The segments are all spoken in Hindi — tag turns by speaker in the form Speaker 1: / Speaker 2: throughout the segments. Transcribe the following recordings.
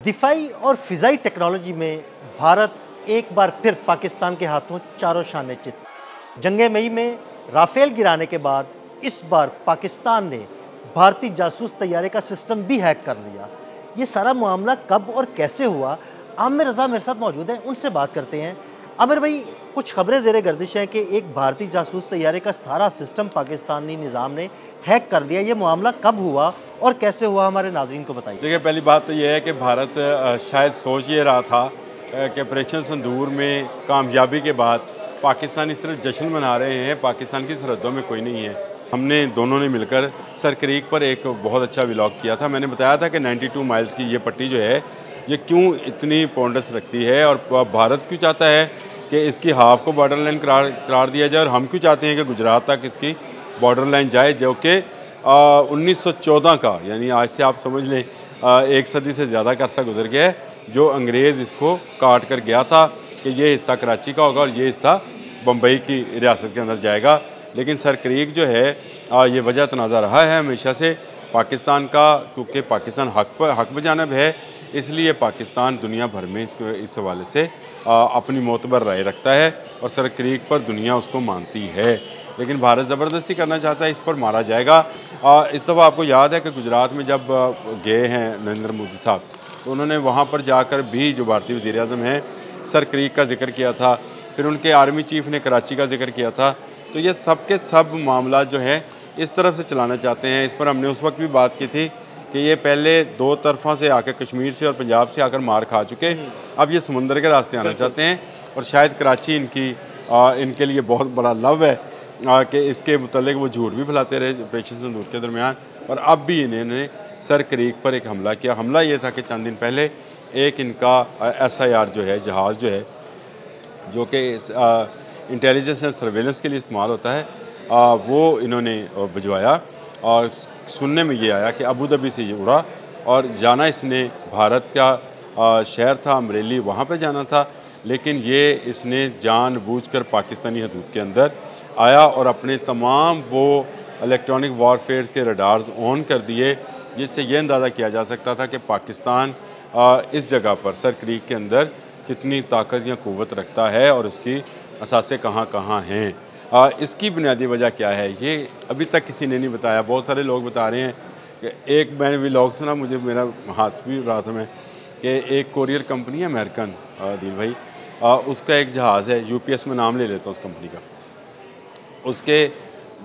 Speaker 1: दिफाई और फ़िज़ाई टेक्नोलॉजी में भारत एक बार फिर पाकिस्तान के हाथों चारों शाने चित। जंगे मई में राफेल गिराने के बाद इस बार पाकिस्तान ने भारतीय जासूस तैयारे का सिस्टम भी हैक कर लिया। ये सारा मामला कब और कैसे हुआ, आमिर रज़ा मेरे साथ मौजूद हैं, उनसे बात करते हैं। आमिर भाई, कुछ खबरें ज़ेरे गर्दिश हैं कि एक भारतीय जासूस तैयारे का सारा सिस्टम पाकिस्तानी निज़ाम ने हैक कर दिया। ये मामला कब हुआ और कैसे हुआ, हमारे नाज़रीन को बताइए।
Speaker 2: देखिए, पहली बात तो ये है कि भारत शायद सोच ये रहा था कि ऑपरेशन सिंदूर में कामयाबी के बाद पाकिस्तानी सिर्फ जश्न मना रहे हैं, पाकिस्तान की सरहदों में कोई नहीं है। हमने दोनों ने मिलकर सर क्रीक पर एक बहुत अच्छा व्लॉग किया था। मैंने बताया था कि 92 माइल्स की ये पट्टी जो है ये क्यों इतनी पॉन्डस रखती है और भारत क्यों चाहता है कि इसकी हाफ को बॉर्डर लाइन करार दिया जाए, और हम क्यों चाहते हैं कि गुजरात तक इसकी बॉर्डर लाइन जाए, जो कि 1914 का, यानी आज से आप समझ लें 1 सदी से ज़्यादा का अर्सा गुजर गया है, जो अंग्रेज़ इसको काट कर गया था कि ये हिस्सा कराची का होगा और ये हिस्सा बम्बई की रियासत के अंदर जाएगा। लेकिन सर क्रीक जो है ये वजह तनाज़ा रहा है हमेशा से पाकिस्तान का, क्योंकि पाकिस्तान हक बजानब है, इसलिए पाकिस्तान दुनिया भर में इस हवाले से अपनी मोतबर राय रखता है और सर क्रीक पर दुनिया उसको मानती है। लेकिन भारत ज़बरदस्ती करना चाहता है, इस पर मारा जाएगा। इस दफ़ा आपको याद है कि गुजरात में जब गए हैं नरेंद्र मोदी साहब, तो उन्होंने वहाँ पर जाकर भी जो भारतीय वज़ीर आज़म हैं सर क्रीक का जिक्र किया था, फिर उनके आर्मी चीफ़ ने कराची का जिक्र किया था। तो ये सब के सब मामला जो है इस तरफ से चलाना चाहते हैं। इस पर हमने उस वक्त भी बात की थी कि ये पहले दो तरफा से आकर, कश्मीर से और पंजाब से आकर मार खा चुके, अब ये समुंदर के रास्ते आना चाहते हैं। और शायद कराची इनके लिए बहुत बड़ा लव है कि इसके मुतल्लिक वो झूठ भी फैलाते रहे ऑपरेशन सिंदूर के दरमियान, और अब भी इन्होंने सर क्रीक पर एक हमला किया। हमला ये था कि चंद दिन पहले एक इनका SIR जो है, जहाज़ जो है, जो कि इंटेलिजेंस एंड सर्वेलेंस के लिए इस्तेमाल होता है, वो इन्होंने भिजवाया। और सुनने में ये आया कि अबू धाबी से ये उड़ा और जाना इसने भारत का शहर था अमरेली, वहाँ पे जाना था, लेकिन ये इसने जानबूझकर पाकिस्तानी हदूद के अंदर आया और अपने तमाम वो इलेक्ट्रॉनिक वॉरफेयर के रडार्स ऑन कर दिए, जिससे ये अंदाज़ा किया जा सकता था कि पाकिस्तान इस जगह पर सर क्रीक के अंदर कितनी ताकत या क़ुव्वत रखता है और उसकी असासे कहाँ कहाँ हैं। इसकी बुनियादी वजह क्या है, ये अभी तक किसी ने नहीं बताया। बहुत सारे लोग बता रहे हैं कि एक मैंने व्लॉग सुना, मुझे मेरा हास भी रहा था मैं, कि एक कोरियर कंपनी है अमेरिकन, दिल भाई, उसका एक जहाज़ है, UPS में नाम ले लेता हूँ उस कंपनी का, उसके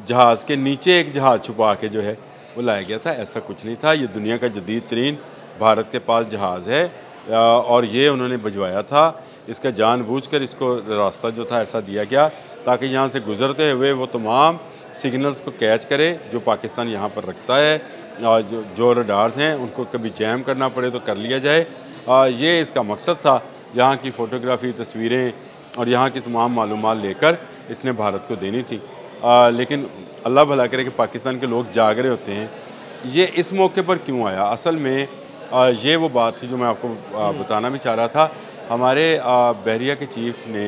Speaker 2: जहाज़ के नीचे एक जहाज़ छुपा के जो है वो लाया गया था। ऐसा कुछ नहीं था, ये दुनिया का जदीद तरीन भारत के पास जहाज़ है और ये उन्होंने भिजवाया था। इसका जानबूझकर इसको रास्ता जो था ऐसा दिया गया ताकि यहाँ से गुज़रते हुए वो तमाम सिग्नल्स को कैच करे जो पाकिस्तान यहाँ पर रखता है, और जो रडार्स हैं उनको कभी जैम करना पड़े तो कर लिया जाए। ये इसका मकसद था। यहाँ की फ़ोटोग्राफी, तस्वीरें और यहाँ की तमाम मालूमात लेकर इसने भारत को देनी थी। लेकिन अल्लाह भला करे कि पाकिस्तान के लोग जाग रहे होते हैं। ये इस मौके पर क्यों आया, असल में ये वो बात थी जो मैं आपको बताना भी चाह रहा था। हमारे बहरिया के चीफ़ ने,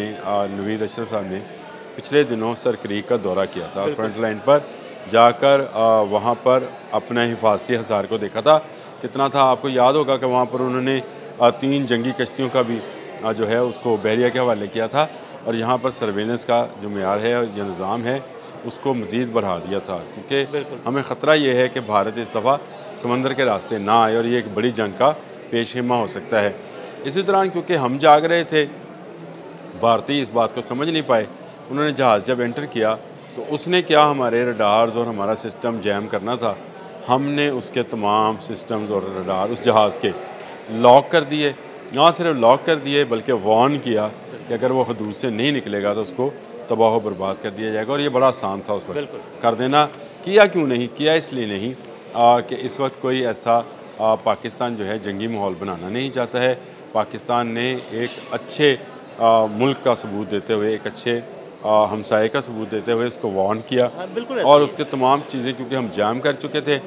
Speaker 2: नवीद अशरफ साहब ने, पिछले दिनों सर क्रीक का दौरा किया था। फ्रंट लाइन पर जाकर वहाँ पर अपने हिफाजती हज़ार को देखा था। कितना था आपको याद होगा कि वहाँ पर उन्होंने 3 जंगी कश्तियों का भी जो है उसको बहरिया के हवाले किया था, और यहाँ पर सर्वेलेंस का जो मेयार है और जो निज़ाम है उसको मज़ीद बढ़ा दिया था, क्योंकि हमें ख़तरा ये है कि भारत इस दफ़ा समंदर के रास्ते ना आए और ये एक बड़ी जंग का पेशेमा हो सकता है। इसी दौरान क्योंकि हम जाग रहे थे, भारतीय इस बात को समझ नहीं पाए। उन्होंने जहाज़ जब एंटर किया तो उसने क्या हमारे रडार्स और हमारा सिस्टम जैम करना था, हमने उसके तमाम सिस्टम्स और रडार उस जहाज़ के लॉक कर दिए। ना सिर्फ लॉक कर दिए बल्कि वार्न किया कि अगर वो हदूद से नहीं निकलेगा तो उसको तबाह बर्बाद कर दिया जाएगा। और ये बड़ा आसान था उस वक्त कर देना। किया क्यों नहीं किया, इसलिए नहीं कि इस वक्त कोई ऐसा पाकिस्तान जो है जंगी माहौल बनाना नहीं चाहता है। पाकिस्तान ने एक अच्छे मुल्क का सबूत देते हुए, एक अच्छे हमसाये का सबूत देते हुए उसको वार्न किया, और उसके तमाम चीज़ें क्योंकि हम जाम कर चुके थे,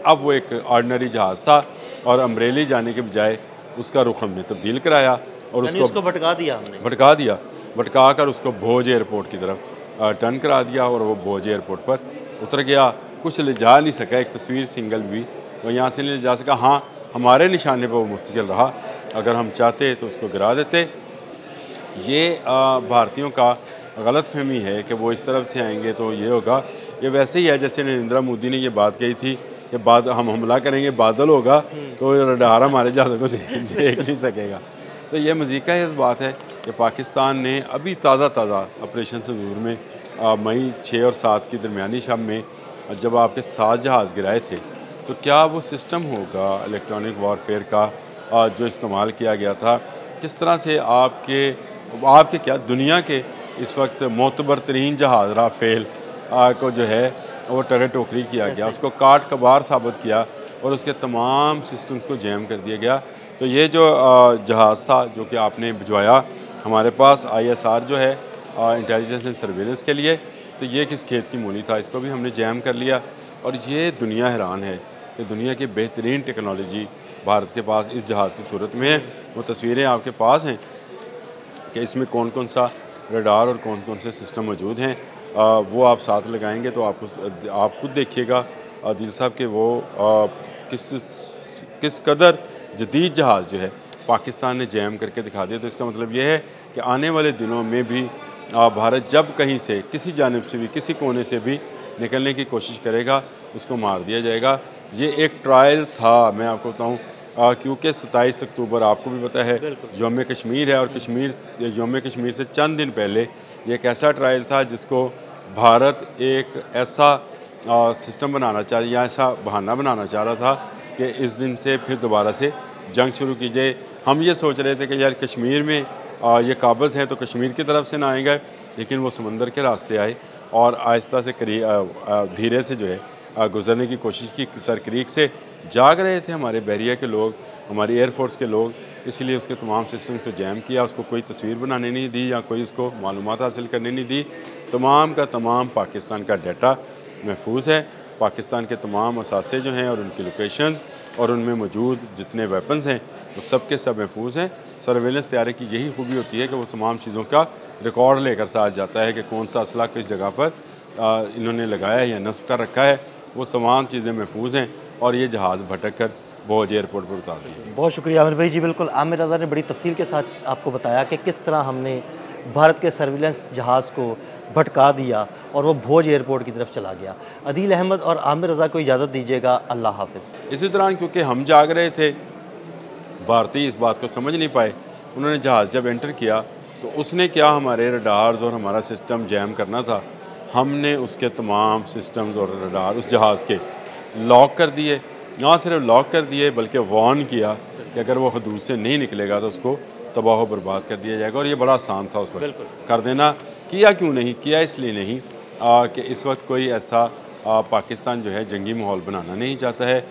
Speaker 2: अब वो एक ऑर्डिनरी जहाज़ था और अमरेली जाने के बजाय उसका रुख हमने तब्दील कराया और उसको भटका कर उसको भोज एयरपोर्ट की तरफ टर्न करा दिया, और वो भोज एयरपोर्ट पर उतर गया। कुछ ले जा नहीं सका, एक तस्वीर सिंगल भी वो यहाँ से नहीं ले जा सका। हाँ, हमारे निशाने पर वो मुस्तकिल रहा अगर हम चाहते तो उसको गिरा देते। ये भारतीयों का गलत फहमी है कि वो इस तरफ से आएंगे तो ये होगा। ये वैसे ही है जैसे नरेंद्र मोदी ने ये बात कही थी कि बाद हम हमला करेंगे, बादल होगा तो रडार हमारे जहाज़ों को देख नहीं सकेगा। तो ये मज़ीका इस बात है कि पाकिस्तान ने अभी ताज़ा ऑपरेशन सिंदूर में मई 6 और 7 की दरमियानी शब में जब आपके 7 जहाज़ गिराए थे, तो क्या वो सिस्टम होगा इलेक्ट्रॉनिक वॉरफेयर का जो इस्तेमाल किया गया था, किस तरह से आपके क्या दुनिया के इस वक्त मोतबर तरीन जहाज़ राफेल को जो है वो टगे टोकरी किया गया, उसको काट कबार साबित किया और उसके तमाम सिस्टम्स को जैम कर दिया गया। तो ये जो जहाज़ था जो कि आपने भिजवाया हमारे पास ISR जो है इंटेलिजेंस एंड सर्वेलेंस के लिए, तो ये किस खेत की मूली था, इसको भी हमने जैम कर लिया। और ये दुनिया हैरान है कि दुनिया की बेहतरीन टेक्नोलॉजी भारत के पास इस जहाज़ की सूरत में है। वो तस्वीरें आपके पास हैं कि इसमें कौन कौन सा रडार और कौन कौन से सिस्टम मौजूद हैं। वो आप साथ लगाएंगे तो आप खुद देखिएगा दिल साहब कि वो किस कदर जदीद जहाज़ जो है पाकिस्तान ने जैम करके दिखा दिया। तो इसका मतलब ये है कि आने वाले दिनों में भी भारत जब कहीं से किसी जानिब से भी किसी कोने से भी निकलने की कोशिश करेगा, उसको मार दिया जाएगा। ये एक ट्रायल था, मैं आपको बताऊँ, क्योंकि 27 अक्टूबर आपको भी पता है यौम कश्मीर है, और यौम कश्मीर से चंद दिन पहले ये एक ऐसा ट्रायल था जिसको भारत एक ऐसा सिस्टम बनाना चाह या ऐसा बहाना बनाना चाह रहा था कि इस दिन से फिर दोबारा से जंग शुरू की जाए। हम ये सोच रहे थे कि यार कश्मीर में ये काबज़ है तो कश्मीर की तरफ से ना आएगा, लेकिन वो समंदर के रास्ते आए और आहिस्ता से धीरे से जो है गुजरने की कोशिश की। सर क्रीक से जाग रहे थे हमारे बहरिया के लोग, हमारी एयरफोर्स के लोग, इसलिए उसके तमाम सिस्टम को जैम किया, उसको कोई तस्वीर बनाने नहीं दी या कोई उसको मालूमात हासिल करने नहीं दी। तमाम का तमाम पाकिस्तान का डाटा महफूज है, पाकिस्तान के तमाम असासे जो हैं और उनकी लोकेशंस और उनमें मौजूद जितने वेपन्स हैं वो सब के सब महफूज हैं। सर्वेलेंस तैयारी की यही खूबी होती है कि वो तमाम चीज़ों का रिकॉर्ड लेकर साथ जाता है कि कौन सा असला किस जगह पर इन्होंने लगाया है या नस्ब कर रखा है, वो तमाम चीज़ें महफूज हैं और ये जहाज़ भटक कर भोज एयरपोर्ट पर उतार दी।
Speaker 1: बहुत शुक्रिया आमिर भाई जी। बिल्कुल, आमिर रज़ा ने बड़ी तफसील के साथ आपको बताया कि किस तरह हमने भारत के सर्विलेंस जहाज़ को भटका दिया और वो भोज एयरपोर्ट की तरफ चला गया। अदील अहमद और आमिर रज़ा को इजाज़त दीजिएगा, अल्लाह हाफ़िज़।
Speaker 2: इसी दौरान क्योंकि हम जाग रहे थे, भारतीय इस बात को समझ नहीं पाए, उन्होंने जहाज़ जब एंटर किया तो उसने क्या हमारे रडार्स और हमारा सिस्टम जैम करना था, हमने उसके तमाम सिस्टम्स और रडार उस जहाज़ के लॉक कर दिए। ना सिर्फ लॉक कर दिए बल्कि वार्न किया कि अगर वो हदूद से नहीं निकलेगा तो उसको तबाह बर्बाद कर दिया जाएगा। और ये बड़ा आसान था उस वक्त कर देना। किया क्यों नहीं किया? इसलिए नहीं कि इस वक्त कोई ऐसा पाकिस्तान जो है जंगी माहौल बनाना नहीं चाहता है।